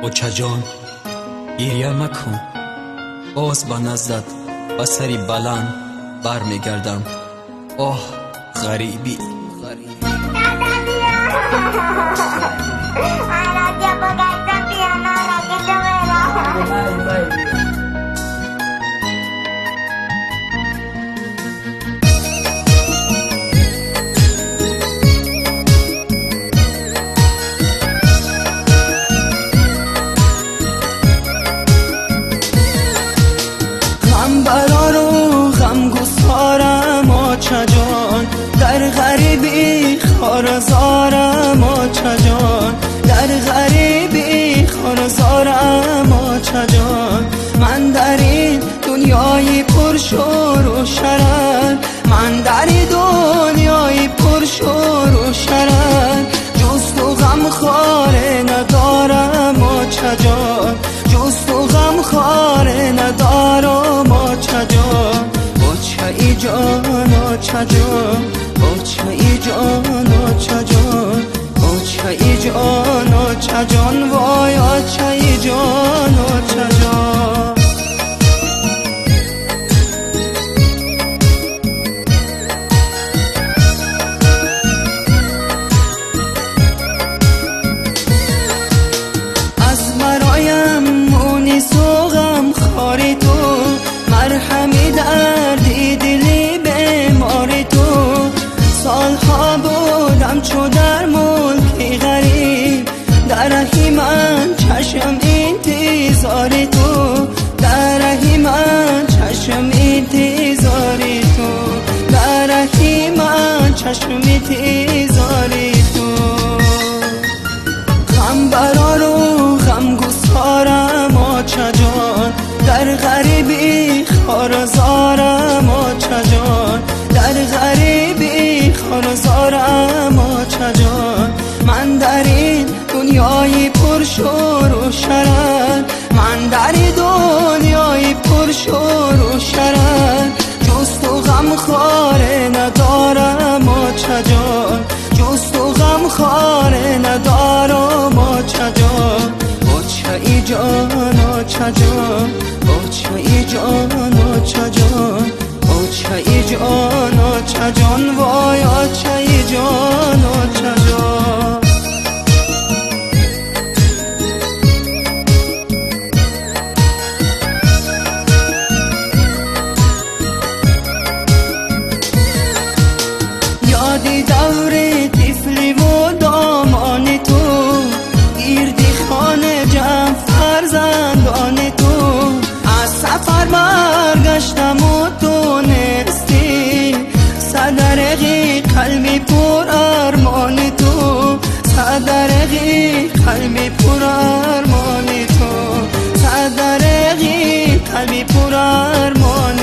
اوچه جان گریه مکن، باز با نزدت با سری بلند بر می گردم. آه غریبی در غریبی خارزارم آچه جان، در غریبی خارزارم آچه جان. من در این دنیای پرشور و شرر، من در این دنیای پرشور و شرر، جز تو غم خاره ندارم آچه جان، جز تو غم خاره ندارم آچه جان. آچه ای جان آچه جان، آچه ای جان آچه جان، آچه ای جان آچه جان، وای آچه ای جان آچه جان. از مرایم مونی سوغم خاری تو، مرهمی دردی دلی بیماری تو. سالها بودم چو در ملکی غریب، در رهی من چشم انتظاری تو، در رهی من چشم انتظاری تو، در رهی من چشم انتظاری تو. غم برار و غم گسارم آچه جان، در غریبی خارزارم آچه جان، در غریبی خارزارم آچه جان. من در این دنیای پرشور و شرر، من در این دنیای پرشور و شرر، جز تو غم خاره ندارم آچه جان، جز تو غم خاره ندارم آچه جان. آچه ای جان آچه جان، آچه ای جان آچه جان، آچه ای جان آچه جان، وای آچه ای جان آچه جان. یادی دور طفلی و دامان تو، گیردی خانه جمع فرزندان تو. از سفر برگشتم و تو نستی، صدرقی قلبی پر ارمان تو، صدرقی قلبی پر ارمان تو، صدرقی قلبی پر ارمان